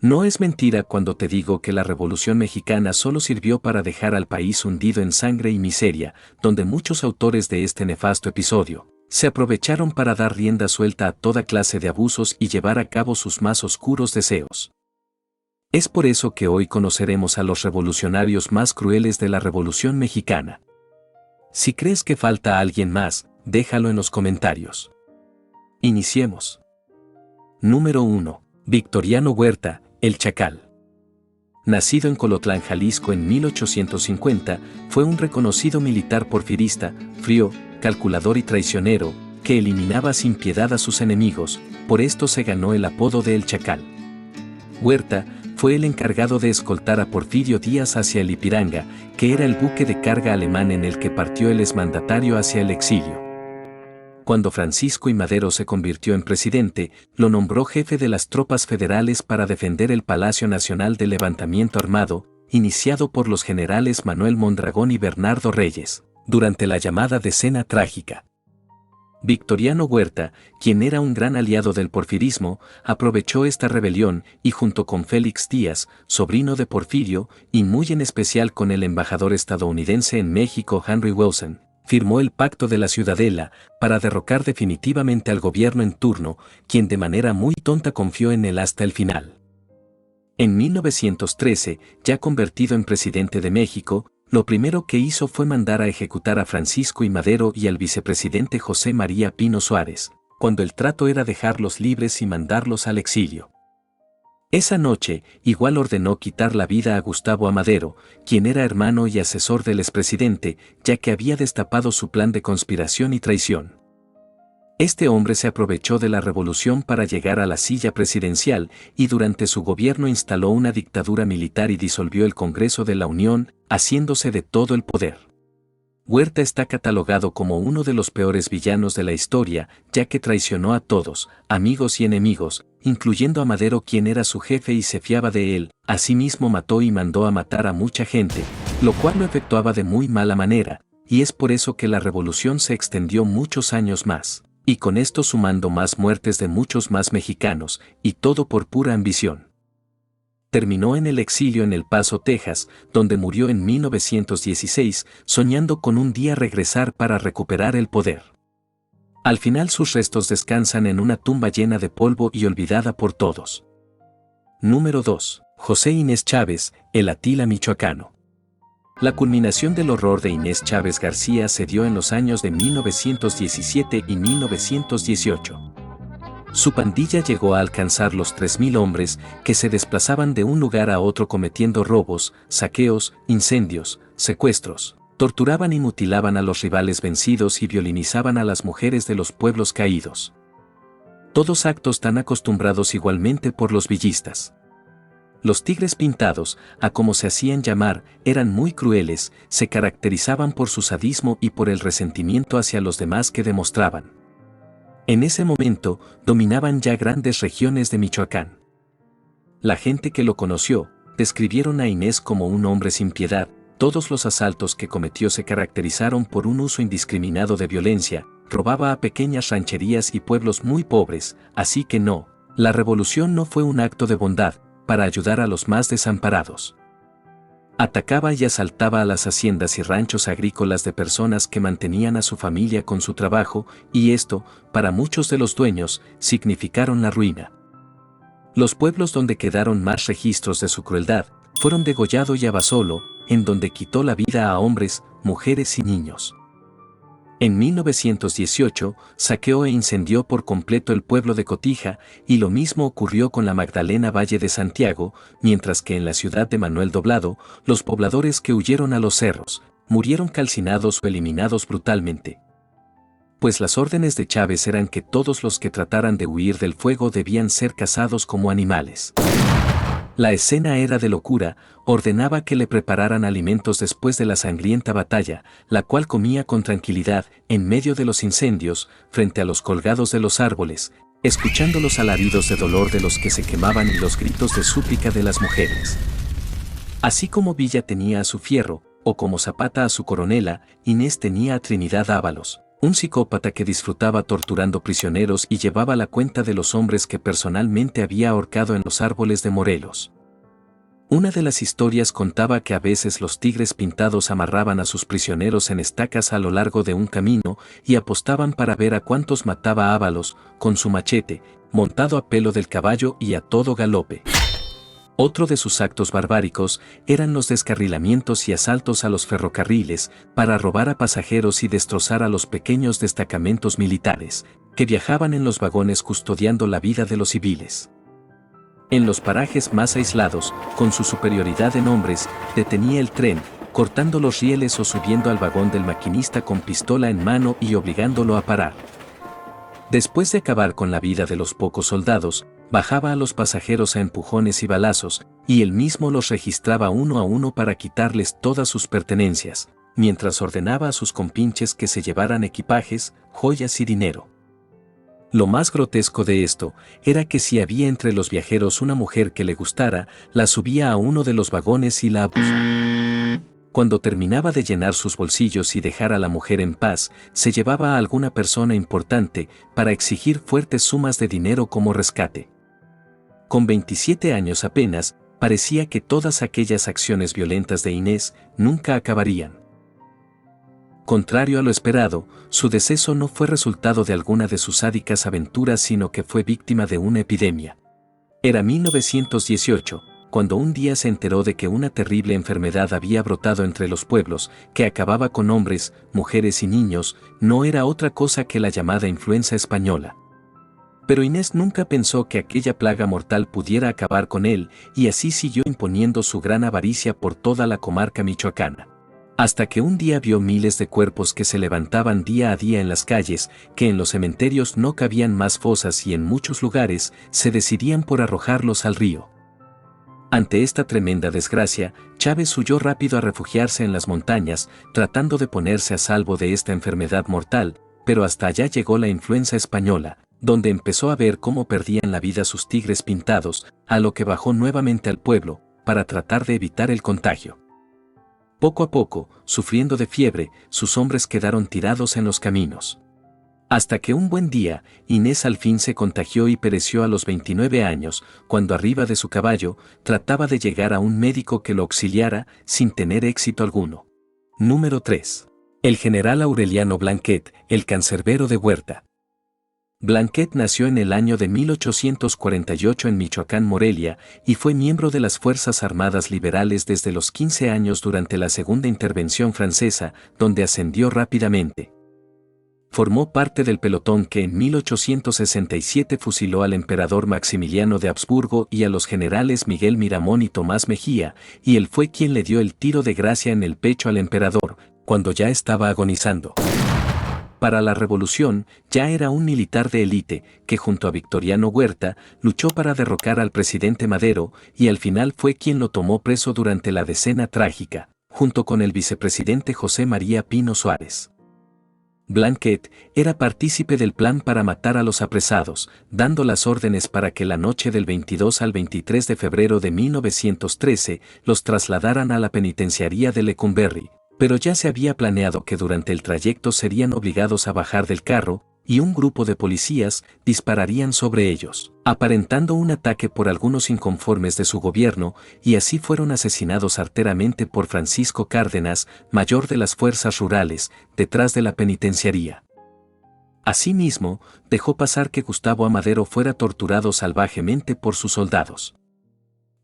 No es mentira cuando te digo que la Revolución Mexicana solo sirvió para dejar al país hundido en sangre y miseria, donde muchos autores de este nefasto episodio se aprovecharon para dar rienda suelta a toda clase de abusos y llevar a cabo sus más oscuros deseos. Es por eso que hoy conoceremos a los revolucionarios más crueles de la Revolución Mexicana. Si crees que falta alguien más, déjalo en los comentarios. Iniciemos. Número 1. Victoriano Huerta, el Chacal. Nacido en Colotlán, Jalisco en 1850, fue un reconocido militar porfirista, frío, calculador y traicionero, que eliminaba sin piedad a sus enemigos, por esto se ganó el apodo de El Chacal. Huerta fue el encargado de escoltar a Porfirio Díaz hacia el Ipiranga, que era el buque de carga alemán en el que partió el exmandatario hacia el exilio. Cuando Francisco I. Madero se convirtió en presidente, lo nombró jefe de las tropas federales para defender el Palacio Nacional del levantamiento armado, iniciado por los generales Manuel Mondragón y Bernardo Reyes, durante la llamada Decena Trágica. Victoriano Huerta, quien era un gran aliado del porfirismo, aprovechó esta rebelión y junto con Félix Díaz, sobrino de Porfirio, y muy en especial con el embajador estadounidense en México Henry Wilson, firmó el Pacto de la Ciudadela para derrocar definitivamente al gobierno en turno, quien de manera muy tonta confió en él hasta el final. En 1913, ya convertido en presidente de México, lo primero que hizo fue mandar a ejecutar a Francisco I. Madero y al vicepresidente José María Pino Suárez, cuando el trato era dejarlos libres y mandarlos al exilio. Esa noche, igual ordenó quitar la vida a Gustavo Amadero, quien era hermano y asesor del expresidente, ya que había destapado su plan de conspiración y traición. Este hombre se aprovechó de la revolución para llegar a la silla presidencial y durante su gobierno instaló una dictadura militar y disolvió el Congreso de la Unión, haciéndose de todo el poder. Huerta está catalogado como uno de los peores villanos de la historia, ya que traicionó a todos, amigos y enemigos, incluyendo a Madero, quien era su jefe y se fiaba de él. Asimismo mató y mandó a matar a mucha gente, lo cual lo efectuaba de muy mala manera, y es por eso que la revolución se extendió muchos años más, y con esto sumando más muertes de muchos más mexicanos, y todo por pura ambición. Terminó en el exilio en El Paso, Texas, donde murió en 1916, soñando con un día regresar para recuperar el poder. Al final sus restos descansan en una tumba llena de polvo y olvidada por todos. Número 2. José Inés Chávez, el Atila michoacano. La culminación del horror de Inés Chávez García se dio en los años de 1917 y 1918. Su pandilla llegó a alcanzar los 3.000 hombres que se desplazaban de un lugar a otro cometiendo robos, saqueos, incendios, secuestros, torturaban y mutilaban a los rivales vencidos y violinizaban a las mujeres de los pueblos caídos. Todos actos tan acostumbrados igualmente por los villistas. Los tigres pintados, a como se hacían llamar, eran muy crueles, se caracterizaban por su sadismo y por el resentimiento hacia los demás que demostraban. En ese momento, dominaban ya grandes regiones de Michoacán. La gente que lo conoció, describieron a Inés como un hombre sin piedad. Todos los asaltos que cometió se caracterizaron por un uso indiscriminado de violencia, robaba a pequeñas rancherías y pueblos muy pobres, así que no, la revolución no fue un acto de bondad, para ayudar a los más desamparados. Atacaba y asaltaba a las haciendas y ranchos agrícolas de personas que mantenían a su familia con su trabajo, y esto, para muchos de los dueños, significaron la ruina. Los pueblos donde quedaron más registros de su crueldad, fueron Degollado y Abasolo, en donde quitó la vida a hombres, mujeres y niños. En 1918, saqueó e incendió por completo el pueblo de Cotija, y lo mismo ocurrió con la Magdalena Valle de Santiago, mientras que en la ciudad de Manuel Doblado, los pobladores que huyeron a los cerros, murieron calcinados o eliminados brutalmente. Pues las órdenes de Chávez eran que todos los que trataran de huir del fuego debían ser cazados como animales. La escena era de locura, ordenaba que le prepararan alimentos después de la sangrienta batalla, la cual comía con tranquilidad, en medio de los incendios, frente a los colgados de los árboles, escuchando los alaridos de dolor de los que se quemaban y los gritos de súplica de las mujeres. Así como Villa tenía a su Fierro, o como Zapata a su Coronela, Inés tenía a Trinidad Ábalos, Un psicópata que disfrutaba torturando prisioneros y llevaba la cuenta de los hombres que personalmente había ahorcado en los árboles de Morelos. Una de las historias contaba que a veces los tigres pintados amarraban a sus prisioneros en estacas a lo largo de un camino y apostaban para ver a cuántos mataba Ábalos, con su machete, montado a pelo del caballo y a todo galope. Otro de sus actos barbáricos eran los descarrilamientos y asaltos a los ferrocarriles para robar a pasajeros y destrozar a los pequeños destacamentos militares que viajaban en los vagones custodiando la vida de los civiles. En los parajes más aislados, con su superioridad en hombres, detenía el tren, cortando los rieles o subiendo al vagón del maquinista con pistola en mano y obligándolo a parar. Después de acabar con la vida de los pocos soldados, bajaba a los pasajeros a empujones y balazos, y él mismo los registraba uno a uno para quitarles todas sus pertenencias, mientras ordenaba a sus compinches que se llevaran equipajes, joyas y dinero. Lo más grotesco de esto era que si había entre los viajeros una mujer que le gustara, la subía a uno de los vagones y la abusaba. Cuando terminaba de llenar sus bolsillos y dejar a la mujer en paz, se llevaba a alguna persona importante para exigir fuertes sumas de dinero como rescate. Con 27 años apenas, parecía que todas aquellas acciones violentas de Inés nunca acabarían. Contrario a lo esperado, su deceso no fue resultado de alguna de sus sádicas aventuras, sino que fue víctima de una epidemia. Era 1918, cuando un día se enteró de que una terrible enfermedad había brotado entre los pueblos, que acababa con hombres, mujeres y niños. No era otra cosa que la llamada influenza española. Pero Inés nunca pensó que aquella plaga mortal pudiera acabar con él, y así siguió imponiendo su gran avaricia por toda la comarca michoacana. Hasta que un día vio miles de cuerpos que se levantaban día a día en las calles, que en los cementerios no cabían más fosas y en muchos lugares se decidían por arrojarlos al río. Ante esta tremenda desgracia, Chávez huyó rápido a refugiarse en las montañas, tratando de ponerse a salvo de esta enfermedad mortal, pero hasta allá llegó la influenza española, donde empezó a ver cómo perdían la vida sus tigres pintados, a lo que bajó nuevamente al pueblo, para tratar de evitar el contagio. Poco a poco, sufriendo de fiebre, sus hombres quedaron tirados en los caminos. Hasta que un buen día, Inés al fin se contagió y pereció a los 29 años, cuando arriba de su caballo, trataba de llegar a un médico que lo auxiliara, sin tener éxito alguno. Número 3. El general Aureliano Blanquet, el cancerbero de Huerta. Blanquet nació en el año de 1848 en Michoacán, Morelia, y fue miembro de las Fuerzas Armadas Liberales desde los 15 años durante la Segunda Intervención Francesa, donde ascendió rápidamente. Formó parte del pelotón que en 1867 fusiló al emperador Maximiliano de Habsburgo y a los generales Miguel Miramón y Tomás Mejía, y él fue quien le dio el tiro de gracia en el pecho al emperador, cuando ya estaba agonizando. Para la revolución, ya era un militar de élite, que junto a Victoriano Huerta, luchó para derrocar al presidente Madero, y al final fue quien lo tomó preso durante la Decena Trágica, junto con el vicepresidente José María Pino Suárez. Blanquet era partícipe del plan para matar a los apresados, dando las órdenes para que la noche del 22 al 23 de febrero de 1913 los trasladaran a la penitenciaría de Lecumberri, pero ya se había planeado que durante el trayecto serían obligados a bajar del carro, y un grupo de policías dispararían sobre ellos, aparentando un ataque por algunos inconformes de su gobierno, y así fueron asesinados arteramente por Francisco Cárdenas, mayor de las fuerzas rurales, detrás de la penitenciaría. Asimismo, dejó pasar que Gustavo Amadero fuera torturado salvajemente por sus soldados.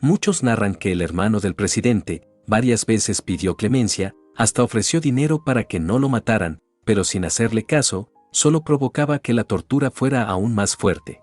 Muchos narran que el hermano del presidente varias veces pidió clemencia, hasta ofreció dinero para que no lo mataran, pero sin hacerle caso, solo provocaba que la tortura fuera aún más fuerte.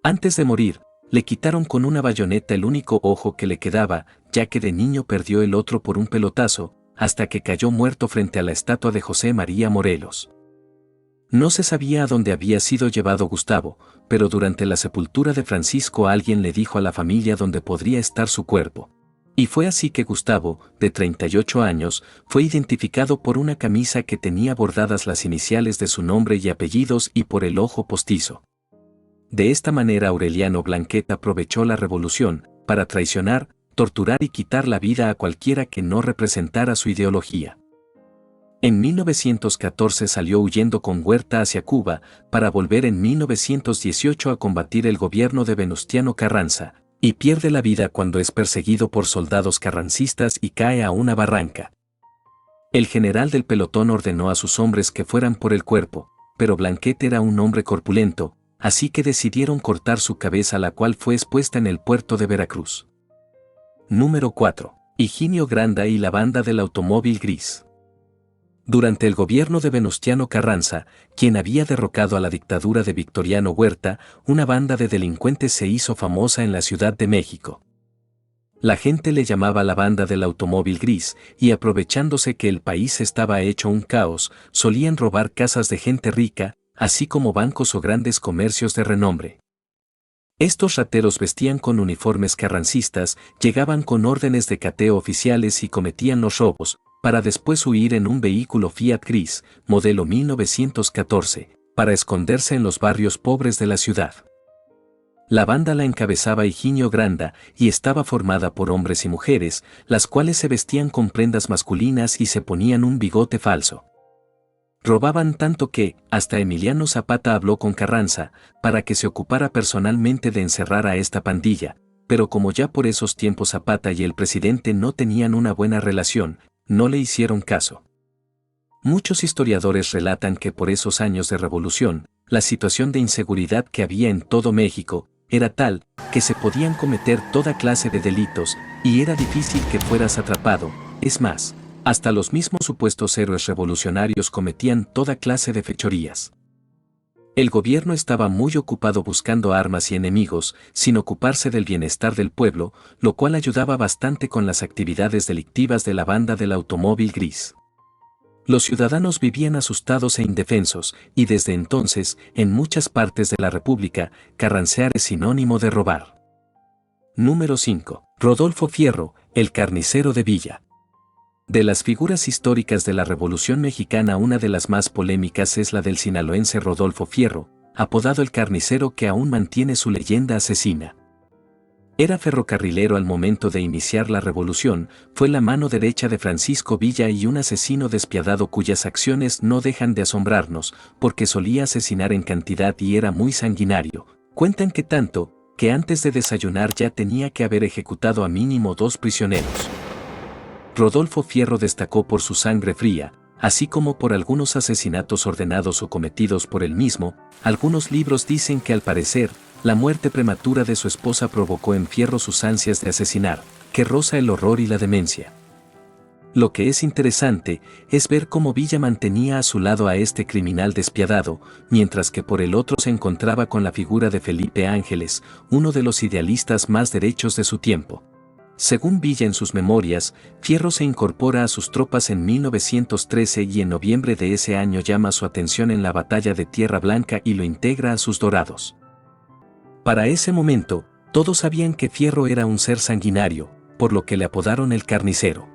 Antes de morir, le quitaron con una bayoneta el único ojo que le quedaba, ya que de niño perdió el otro por un pelotazo, hasta que cayó muerto frente a la estatua de José María Morelos. No se sabía a dónde había sido llevado Gustavo, pero durante la sepultura de Francisco alguien le dijo a la familia dónde podría estar su cuerpo. Y fue así que Gustavo, de 38 años, fue identificado por una camisa que tenía bordadas las iniciales de su nombre y apellidos y por el ojo postizo. De esta manera Aureliano Blanquet aprovechó la revolución para traicionar, torturar y quitar la vida a cualquiera que no representara su ideología. En 1914 salió huyendo con Huerta hacia Cuba, para volver en 1918 a combatir el gobierno de Venustiano Carranza, y pierde la vida cuando es perseguido por soldados carrancistas y cae a una barranca. El general del pelotón ordenó a sus hombres que fueran por el cuerpo, pero Blanquet era un hombre corpulento, así que decidieron cortar su cabeza, la cual fue expuesta en el puerto de Veracruz. Número 4. Higinio Granda y la banda del automóvil gris. Durante el gobierno de Venustiano Carranza, quien había derrocado a la dictadura de Victoriano Huerta, una banda de delincuentes se hizo famosa en la Ciudad de México. La gente le llamaba la banda del automóvil gris, y aprovechándose que el país estaba hecho un caos, solían robar casas de gente rica, así como bancos o grandes comercios de renombre. Estos rateros vestían con uniformes carrancistas, llegaban con órdenes de cateo oficiales y cometían los robos, para después huir en un vehículo Fiat gris, modelo 1914, para esconderse en los barrios pobres de la ciudad. La banda la encabezaba Higinio Granda y estaba formada por hombres y mujeres, las cuales se vestían con prendas masculinas y se ponían un bigote falso. Robaban tanto que, hasta Emiliano Zapata habló con Carranza, para que se ocupara personalmente de encerrar a esta pandilla, pero como ya por esos tiempos Zapata y el presidente no tenían una buena relación, no le hicieron caso. Muchos historiadores relatan que por esos años de revolución, la situación de inseguridad que había en todo México era tal que se podían cometer toda clase de delitos y era difícil que fueras atrapado. Es más, hasta los mismos supuestos héroes revolucionarios cometían toda clase de fechorías. El gobierno estaba muy ocupado buscando armas y enemigos, sin ocuparse del bienestar del pueblo, lo cual ayudaba bastante con las actividades delictivas de la banda del automóvil gris. Los ciudadanos vivían asustados e indefensos, y desde entonces, en muchas partes de la República, carrancear es sinónimo de robar. Número 5. Rodolfo Fierro, el carnicero de Villa. De las figuras históricas de la Revolución Mexicana, una de las más polémicas es la del sinaloense Rodolfo Fierro, apodado el carnicero, que aún mantiene su leyenda asesina. Era ferrocarrilero al momento de iniciar la revolución, fue la mano derecha de Francisco Villa y un asesino despiadado cuyas acciones no dejan de asombrarnos, porque solía asesinar en cantidad y era muy sanguinario. Cuentan que tanto, que antes de desayunar ya tenía que haber ejecutado a mínimo 2 prisioneros. Rodolfo Fierro destacó por su sangre fría, así como por algunos asesinatos ordenados o cometidos por él mismo. Algunos libros dicen que al parecer, la muerte prematura de su esposa provocó en Fierro sus ansias de asesinar, que roza el horror y la demencia. Lo que es interesante es ver cómo Villa mantenía a su lado a este criminal despiadado, mientras que por el otro se encontraba con la figura de Felipe Ángeles, uno de los idealistas más derechos de su tiempo. Según Villa en sus memorias, Fierro se incorpora a sus tropas en 1913 y en noviembre de ese año llama su atención en la batalla de Tierra Blanca y lo integra a sus dorados. Para ese momento, todos sabían que Fierro era un ser sanguinario, por lo que le apodaron el carnicero.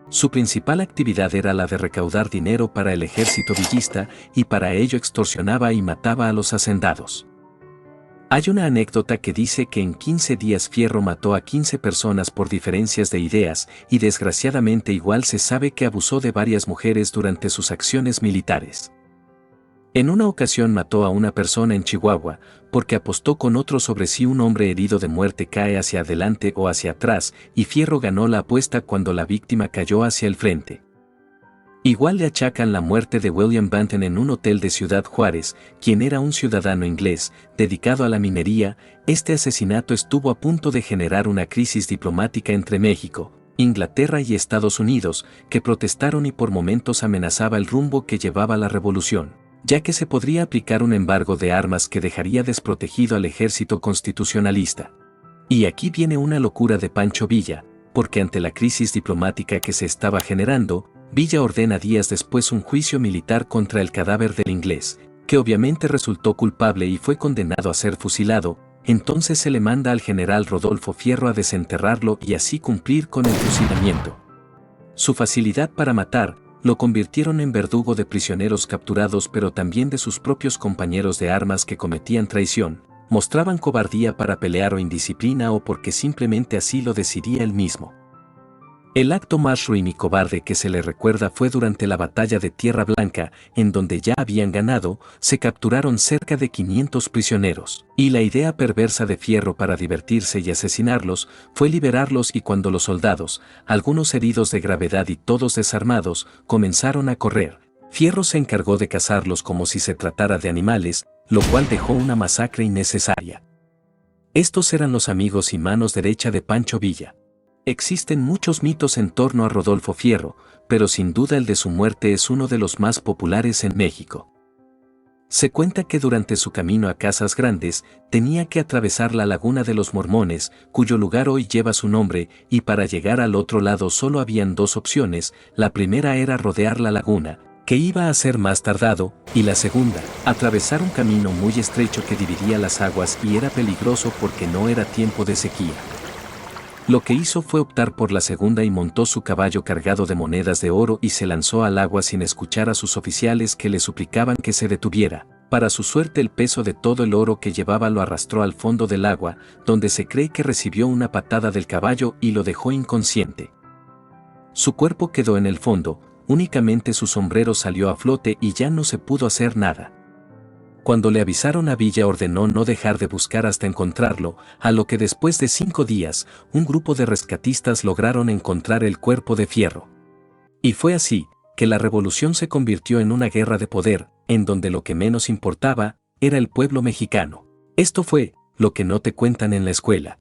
Su principal actividad era la de recaudar dinero para el ejército villista y para ello extorsionaba y mataba a los hacendados. Hay una anécdota que dice que en 15 días Fierro mató a 15 personas por diferencias de ideas y desgraciadamente igual se sabe que abusó de varias mujeres durante sus acciones militares. En una ocasión mató a una persona en Chihuahua, porque apostó con otro sobre si un hombre herido de muerte cae hacia adelante o hacia atrás, y Fierro ganó la apuesta cuando la víctima cayó hacia el frente. Igual le achacan la muerte de William Banton en un hotel de Ciudad Juárez, quien era un ciudadano inglés, dedicado a la minería. Este asesinato estuvo a punto de generar una crisis diplomática entre México, Inglaterra y Estados Unidos, que protestaron y por momentos amenazaba el rumbo que llevaba la revolución, ya que se podría aplicar un embargo de armas que dejaría desprotegido al ejército constitucionalista. Y aquí viene una locura de Pancho Villa, porque ante la crisis diplomática que se estaba generando, Villa ordena días después un juicio militar contra el cadáver del inglés, que obviamente resultó culpable y fue condenado a ser fusilado. Entonces se le manda al general Rodolfo Fierro a desenterrarlo y así cumplir con el fusilamiento. Su facilidad para matar lo convirtieron en verdugo de prisioneros capturados, pero también de sus propios compañeros de armas que cometían traición, mostraban cobardía para pelear o indisciplina o porque simplemente así lo decidía él mismo. El acto más ruin y cobarde que se le recuerda fue durante la batalla de Tierra Blanca, en donde ya habían ganado, se capturaron cerca de 500 prisioneros. Y la idea perversa de Fierro para divertirse y asesinarlos fue liberarlos, y cuando los soldados, algunos heridos de gravedad y todos desarmados, comenzaron a correr, Fierro se encargó de cazarlos como si se tratara de animales, lo cual dejó una masacre innecesaria. Estos eran los amigos y manos derecha de Pancho Villa. Existen muchos mitos en torno a Rodolfo Fierro, pero sin duda el de su muerte es uno de los más populares en México. Se cuenta que durante su camino a Casas Grandes tenía que atravesar la Laguna de los Mormones, cuyo lugar hoy lleva su nombre, y para llegar al otro lado solo habían dos opciones: la primera era rodear la laguna, que iba a ser más tardado, y la segunda, atravesar un camino muy estrecho que dividía las aguas y era peligroso porque no era tiempo de sequía. Lo que hizo fue optar por la segunda y montó su caballo cargado de monedas de oro y se lanzó al agua sin escuchar a sus oficiales que le suplicaban que se detuviera. Para su suerte, el peso de todo el oro que llevaba lo arrastró al fondo del agua, donde se cree que recibió una patada del caballo y lo dejó inconsciente. Su cuerpo quedó en el fondo, únicamente su sombrero salió a flote y ya no se pudo hacer nada. Cuando le avisaron a Villa, ordenó no dejar de buscar hasta encontrarlo, a lo que después de 5 días, un grupo de rescatistas lograron encontrar el cuerpo de Fierro. Y fue así que la revolución se convirtió en una guerra de poder, en donde lo que menos importaba era el pueblo mexicano. Esto fue lo que no te cuentan en la escuela.